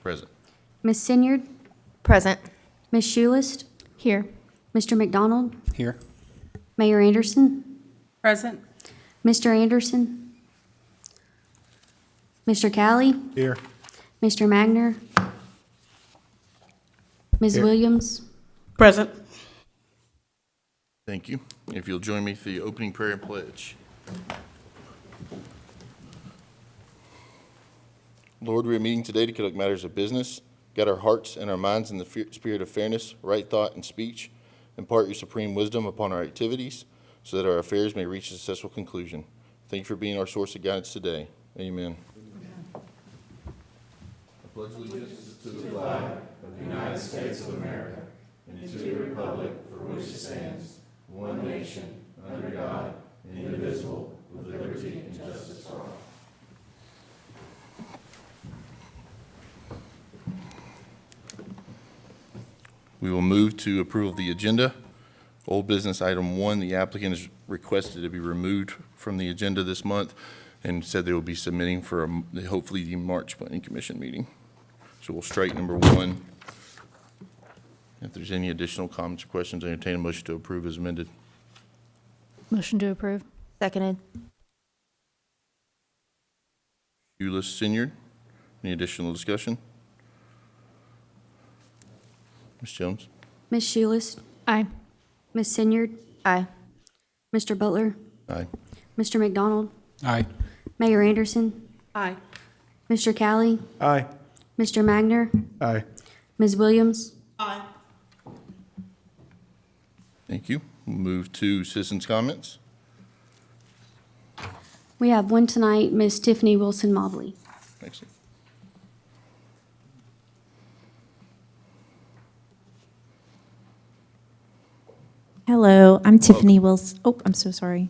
Present. Ms. Sinyard, Present. Ms. Schulist, Here. Mr. McDonald, Here. Mayor Anderson, Present. Mr. Anderson, Mr. Callie, Here. Mr. Magner, Ms. Here. Williams, Present. Thank you. If you'll join me for the opening prayer and pledge. Lord, we are meeting today to conduct matters of business. Guide our hearts and our minds in the spirit of fairness, right thought, and speech. Impart your supreme wisdom upon our activities so that our affairs may reach a successful conclusion. Thank you for being our source of guidance today. Amen. I pledge allegiance to the flag of the United States of America and to the republic for which it stands, one nation, under God, indivisible, with liberty and justice for all. We will move to approval of the agenda. Old business item 1, the applicant is requested to be removed from the agenda this month and said they will be submitting for hopefully the March Planning Commission meeting. So we'll strike number 1. If there's any additional comments or questions, I entertain a motion to approve as amended. Motion to approve. Seconded. Euless Sinyard, any additional discussion? Ms. Jones? Ms. Schulist, Aye. Ms. Sinyard, Aye. Mr. Butler, Aye. Mr. McDonald, Aye. Mayor Anderson, Aye. Mr. Callie, Aye. Mr. Magner, Aye. Ms. Williams, Aye. Thank you. We'll move to citizens' comments. we have one tonight, Ms. Tiffany Wilson Mobley. Excellent. Hello, I'm Tiffany Wilson. Oh, I'm so sorry.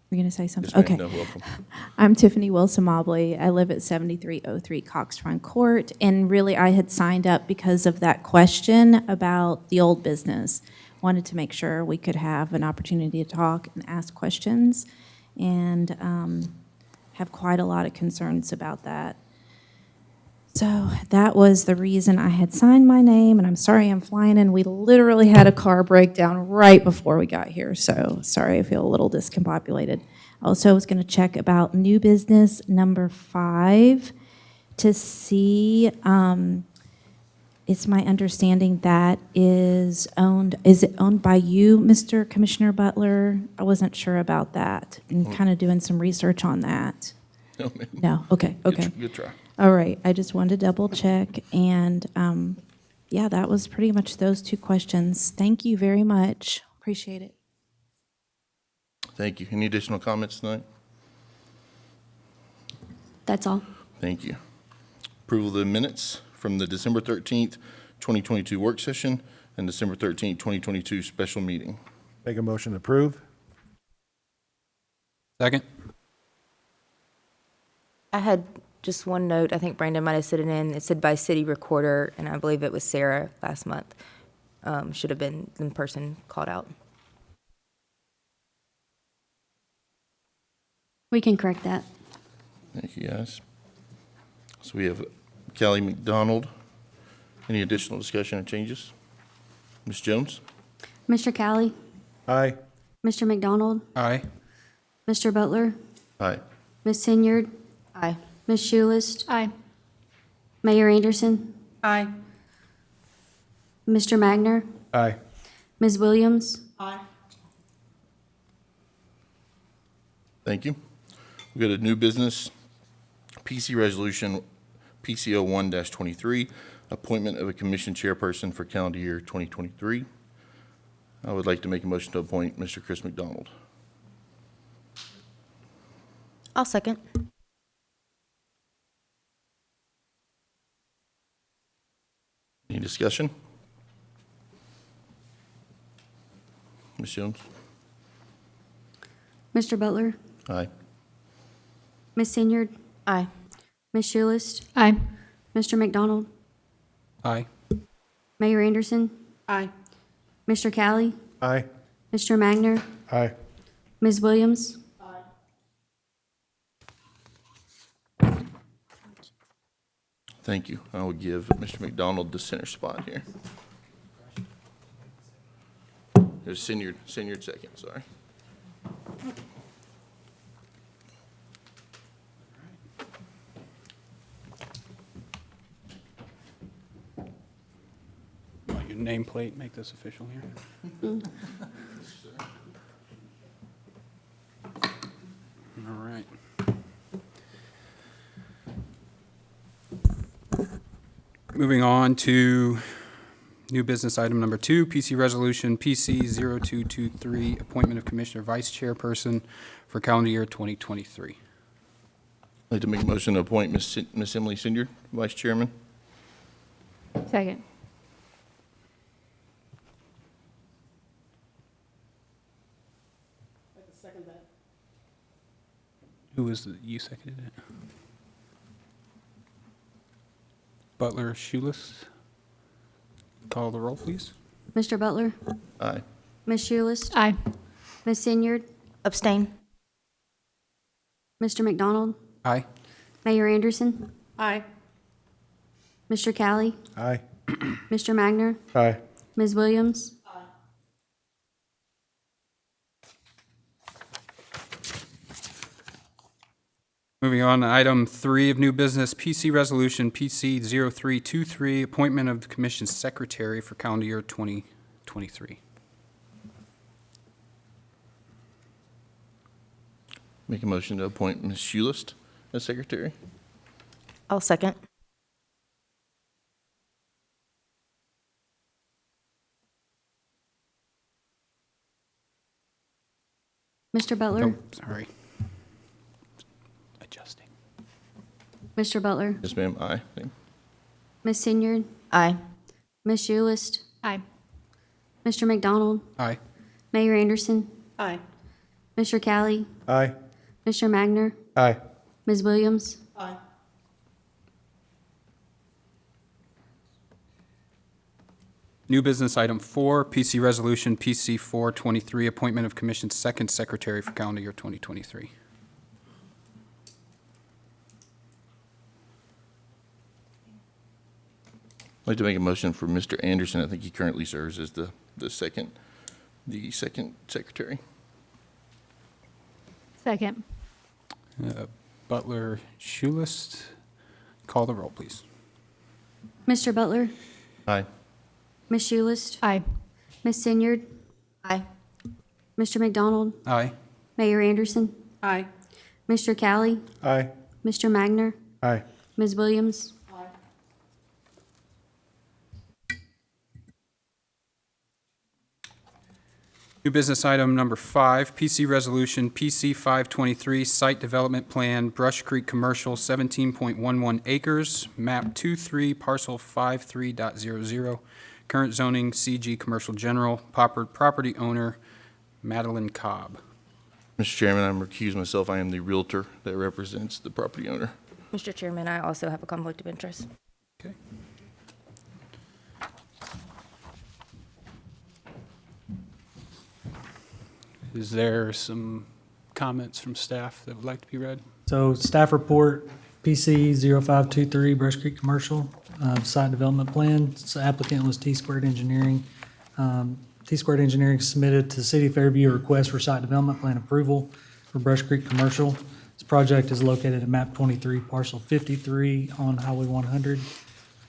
Were you going to say something? Yes, ma'am. Okay. No, welcome. I'm Tiffany Wilson Mobley. I live at 7303 Cox Run Court, and really I had signed up because of that question about the old business. Wanted to make sure we could have an opportunity to talk and ask questions, and have quite a lot of concerns about that. So that was the reason I had signed my name, and I'm sorry I'm flying in. We literally had a car breakdown right before we got here, so sorry I feel a little discombobulated. Also, I was going to check about new business number 5 to see, it's my understanding that is it owned by you, Mr. Commissioner Butler? I wasn't sure about that, and kind of doing some research on that. No, ma'am. No, okay. Good try. All right, I just wanted to double check, and yeah, that was pretty much those 2 questions. Thank you very much. Appreciate it. Thank you. Any additional comments tonight? That's all. Thank you. Approval of the minutes from the December 13th, 2022 work session and December 13th, 2022 special meeting. Make a motion to approve. Second. I had just one note. I think Brandon might have said it in. It said by city recorder, and I believe it was Sarah last month. Should have been the person called out. We can correct that. Thank you, guys. So we have Callie McDonald. Any additional discussion or changes? Ms. Jones? Mr. Callie, Aye. Mr. McDonald, Aye. Mr. Butler, Aye. Ms. Sinyard, Aye. Ms. Schulist, Aye. Mayor Anderson, Aye. Mr. Magner, Aye. Ms. Williams, Aye. Thank you. We go to new business, PC Resolution PCO 1-23, appointment of a commission chairperson for calendar year 2023. I would like to make a motion to appoint Mr. Chris McDonald. I'll second. Any discussion? Ms. Jones? Mr. Butler, Aye. Ms. Sinyard, Aye. Ms. Schulist, Aye. Mr. McDonald, Aye. Mayor Anderson, Aye. Mr. Callie, Aye. Mr. Magner, Aye. Ms. Williams, Thank you. I will give Mr. McDonald the center spot here. There's Senior second, sorry. Want your nameplate, make this official here. All right. Moving on to new business item number 2, PC Resolution PC 0223, appointment of Commissioner Vice Chairperson for calendar year 2023. I'd like to make a motion to appoint Miss Emily Senior, Vice Chairman. Second. Who was the, you seconded it? Butler Shoeless. Call the roll, please. Mr. Butler? Aye. Ms. Shoelist? Aye. Ms. Senyard? Abstain. Mr. McDonald? Aye. Mayor Anderson? Aye. Mr. Callie? Aye. Mr. Magner? Aye. Ms. Williams? Moving on to item 3 of new business, PC Resolution PC 0323, appointment of the Commission's Secretary for calendar year 2023. Make a motion to appoint Ms. Schulist as Secretary. I'll second. Mr. Butler? Oh, sorry. Adjusting. Mr. Butler? Yes, ma'am. Aye. Ms. Senyard? Aye. Ms. Shoelist? Aye. Mr. McDonald? Aye. Mayor Anderson? Aye. Mr. Callie? Aye. Mr. Magner? Aye. Ms. Williams? Aye. New business item 4, PC Resolution PC 423, appointment of Commission's second Secretary for calendar year 2023. I'd like to make a motion for Mr. Anderson. I think he currently serves as the second Secretary. Second. Butler Shoelist. Call the roll, please. Mr. Butler? Aye. Ms. Shoelist? Aye. Ms. Senyard? Aye. Mr. McDonald? Aye. Mayor Anderson? Aye. Mr. Callie? Aye. Mr. Magner? Aye. Ms. Williams? New business item number 5, PC Resolution PC 523, Site Development Plan, Brush Creek Commercial, 17.11 acres, map 23, parcel 53.00, current zoning CG Commercial General, property owner Madeline Cobb. Mr. Chairman, I'm recused myself. I am the Realtor that represents the property owner. Mr. Chairman, I also have a conflict of interest. Okay. Is there some comments from staff that would like to be read? So staff report, PC 0523 Brush Creek Commercial, site development plan. So applicant was T-Squared Engineering. T-Squared Engineering submitted to City of Fairview a request for site development plan approval for Brush Creek Commercial. This project is located at map 23, parcel 53 on Highway 100.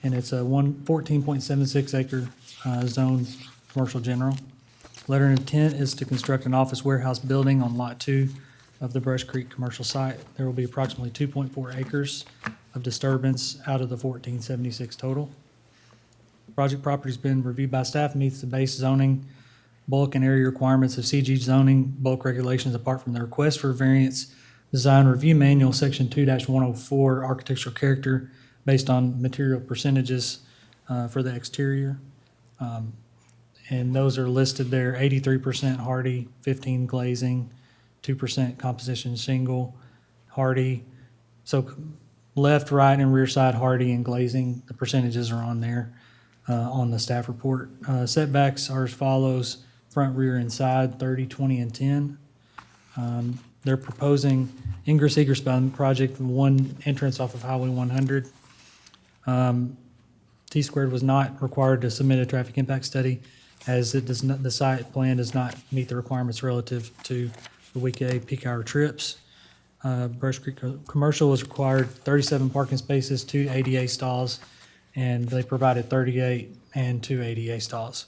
And it's a 14.76 acre zone commercial general. Letter of intent is to construct an office warehouse building on Lot 2 of the Brush Creek commercial site. There will be approximately 2.4 acres of disturbance out of the 1476 total. Project property's been reviewed by staff, meets the base zoning, bulk and area requirements of CG zoning, bulk regulations apart from the request for variance design review manual, section 2-104, architectural character based on material percentages for the exterior. And those are listed there, 83% hardy, 15 glazing, 2% composition shingle, hardy. So left, right, and rear side hardy and glazing, the percentages are on there on the staff report. Setbacks are as follows: front, rear, and side, 30, 20, and 10. They're proposing ingress egress by the project, one entrance off of Highway 100. T Squared was not required to submit a traffic impact study as it does not, the site plan does not meet the requirements relative to the weekday peak hour trips. Brush Creek Commercial was required 37 parking spaces, 2 ADA stalls, and they provided 38 and 2 ADA stalls.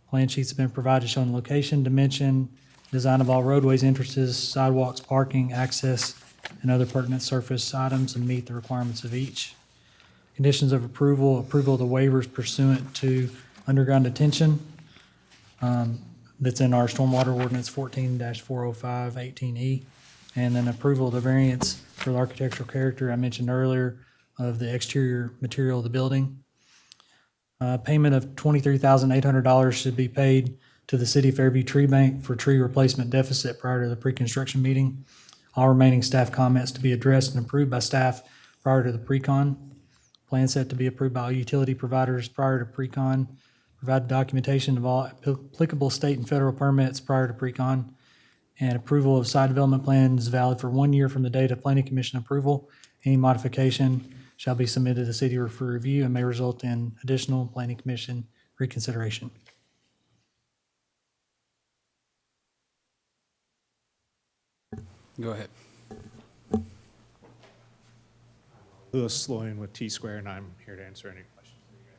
Plan sheets have been provided showing location, dimension, design of all roadways, entrances, sidewalks, parking, access, and other pertinent surface items, and meet the requirements of each. Conditions of approval of the waivers pursuant to underground detention. That's in our stormwater ordinance 14-405 18E. And then approval of the variance for the architectural character I mentioned earlier of the exterior material of the building. Payment of $23,800 should be paid to the City of Fairview Tree Bank for tree replacement deficit prior to the pre-construction meeting. All remaining staff comments to be addressed and approved by staff prior to the pre-con. Plan set to be approved by all utility providers prior to pre-con. Provide documentation of all applicable state and federal permits prior to pre-con. And approval of site development plan is valid for 1 year from the date of planning commission approval. Any modification shall be submitted to the city for review and may result in additional planning commission reconsideration. Go ahead. Louis Sloyan with T Square, and I'm here to answer any questions that you guys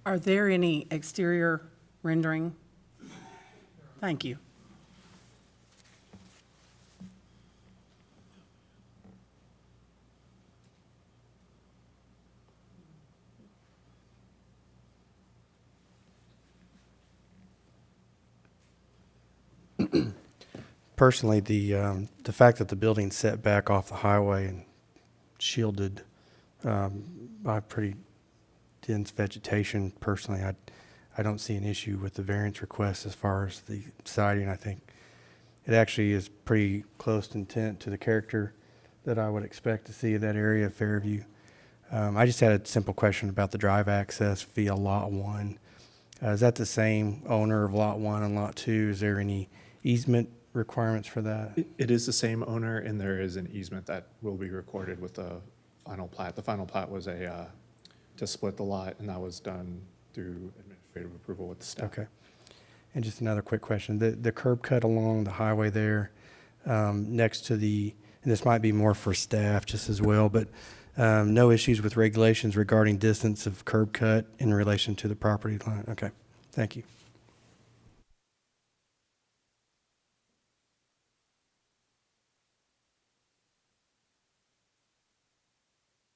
might have. Are there any exterior rendering? Thank you. Personally, the fact that the building's set back off the highway and shielded by pretty dense vegetation, personally, I don't see an issue with the variance request as far as the siding. I think it actually is pretty close intent to the character that I would expect to see in that area of Fairview. I just had a simple question about the drive access via Lot 1. Is that the same owner of Lot 1 and Lot 2? Is there any easement requirements for that? It is the same owner, and there is an easement that will be recorded with the final plat. The final plat was to split the lot, and that was done through administrative approval with the staff. Okay. And just another quick question. The curb cut along the highway there, next to the, and this might be more for staff just as well, but no issues with regulations regarding distance of curb cut in relation to the property line? Okay. Thank you.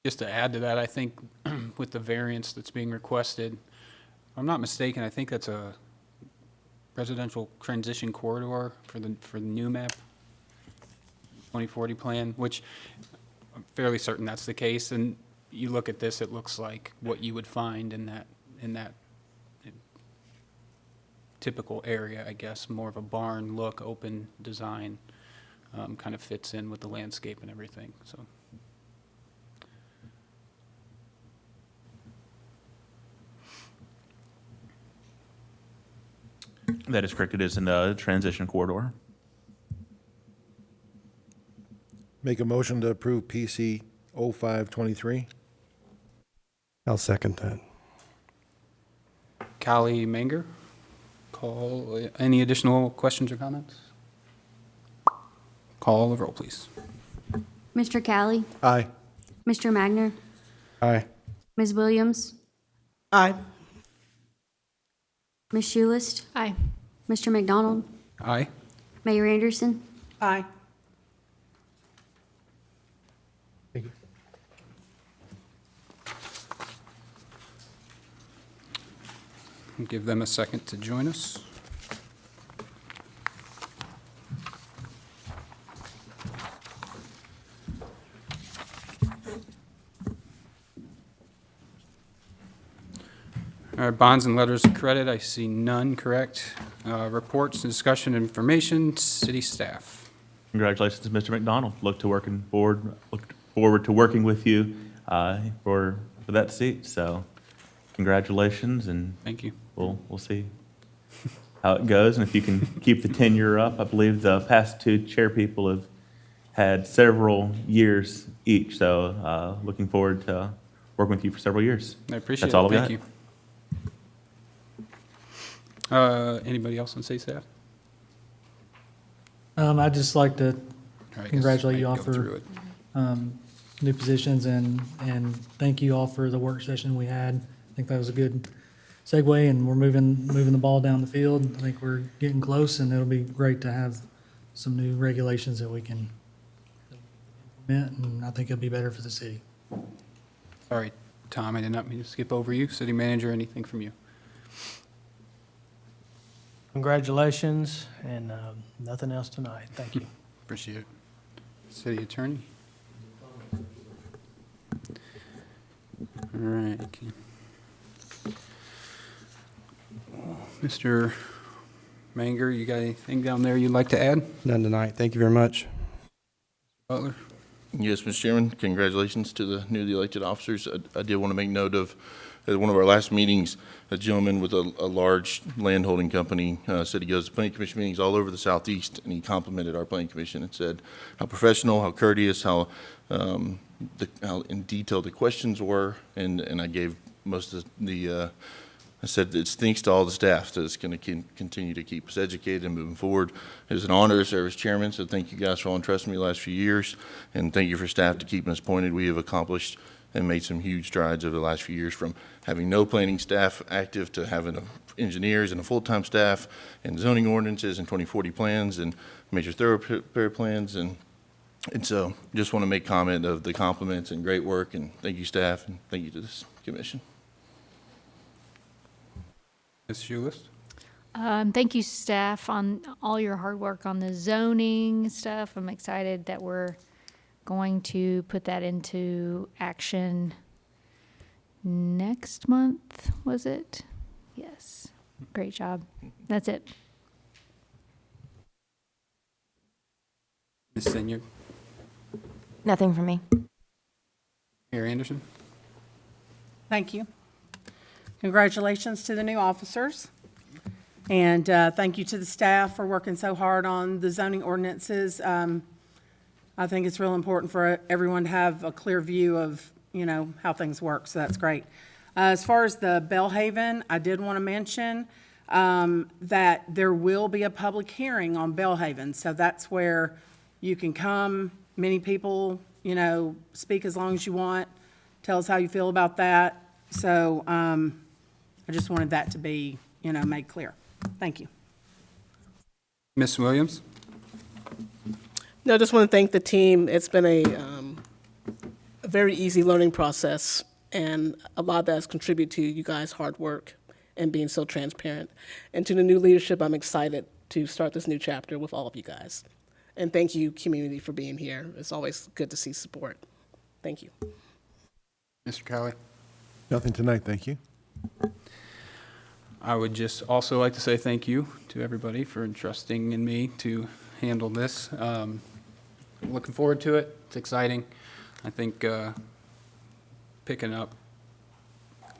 Just to add to that, I think with the variance that's being requested, if I'm not mistaken, I think that's a residential transition corridor for the new map, 2040 plan, which I'm fairly certain that's the case. And you look at this, it looks like what you would find in that typical area, I guess, more of a barn look, open design, kind of fits in with the landscape and everything, so. That is correct. It is in the transition corridor. Make a motion to approve PC 0523. I'll second that. Callie Manger, call, any additional questions or comments? Call the roll, please. Mr. Callie, Aye. Mr. Magner, Aye. Ms. Williams, Aye. Ms. Schulist, Aye. Mr. McDonald, Aye. Mayor Anderson, Aye. Thank you. Give them a second to join us. All right, bonds and letters of credit, I see none, correct? Reports, discussion, information, city staff. Congratulations, Mr. McDonald. Look forward to working with you for that seat. So, congratulations, and Thank you. we'll see how it goes. And if you can keep the tenure up, I believe the past two chair people have had several years each. So looking forward to working with you for several years. I appreciate it. That's all I've Thank got. you. Anybody else on city staff? I'd just like to All right, I guess congratulate you I all can go through for it. new positions and thank you all for the work session we had. I think that was a good segue and we're moving the ball down the field. I think we're getting close and it'll be great to have some new regulations that we can implement and I think it'll be better for the city. Sorry, Tom, I did not mean to skip over you. City manager, anything from you? Congratulations, and nothing else tonight. Thank you. Appreciate it. City attorney? All right. Mr. Manger, you got anything down there you'd like to add? None tonight. Thank you very much. Butler? Yes, Mr. Chairman, congratulations to the newly elected officers. I did want to make note of, at one of our last meetings, a gentleman with a large landholding company said he goes to planning commission meetings all over the southeast, and he complimented our planning commission and said how professional, how courteous, how in detail the questions were, and I gave most of I said it's thanks to all the staff that's going to continue to keep us educated and moving forward. It was an honor to serve as chairman, so thank you guys for all entrusting me the last few years, and thank you for staff to keeping us pointed. We have accomplished and made some huge strides over the last few years, from having no planning staff active to having engineers and a full-time staff, and zoning ordinances and 2040 plans and major thoroughfare plans, and so just want to make comment of the compliments and great work, and thank you staff, and thank you to this commission. Ms. Schulis? Thank you, staff, on all your hard work on the zoning stuff. I'm excited that we're going to put that into action next month, was it? Yes. Great job. That's it. Ms. Senior? Nothing for me. Mayor Anderson? Thank you. Congratulations to the new officers. And thank you to the staff for working so hard on the zoning ordinances. I think it's real important for everyone to have a clear view of, how things work, so that's great. As far as the Bellhaven, I did want to mention that there will be a public hearing on Bellhaven. So that's where you can come, many people, speak as long as you want, tell us how you feel about that. So I just wanted that to be, made clear. Thank you. Ms. Williams? No, I just want to thank the team. It's been a very easy learning process, and a lot of that has contributed to you guys' hard work and being so transparent. And to the new leadership, I'm excited to start this new chapter with all of you guys. And thank you, community, for being here. It's always good to see support. Thank you. Mr. Kelly? Nothing tonight, thank you. I would just also like to say thank you to everybody for entrusting in me to handle this. Looking forward to it. It's exciting. I think picking up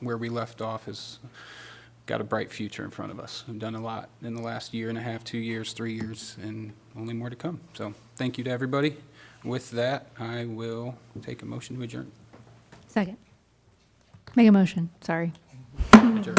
where we left off has got a bright future in front of us. We've done a lot in the last year and a half, 2 years, 3 years, and only more to come. So thank you to everybody. With that, I will take a motion to adjourn. Second. Make a motion, sorry. Adjourn.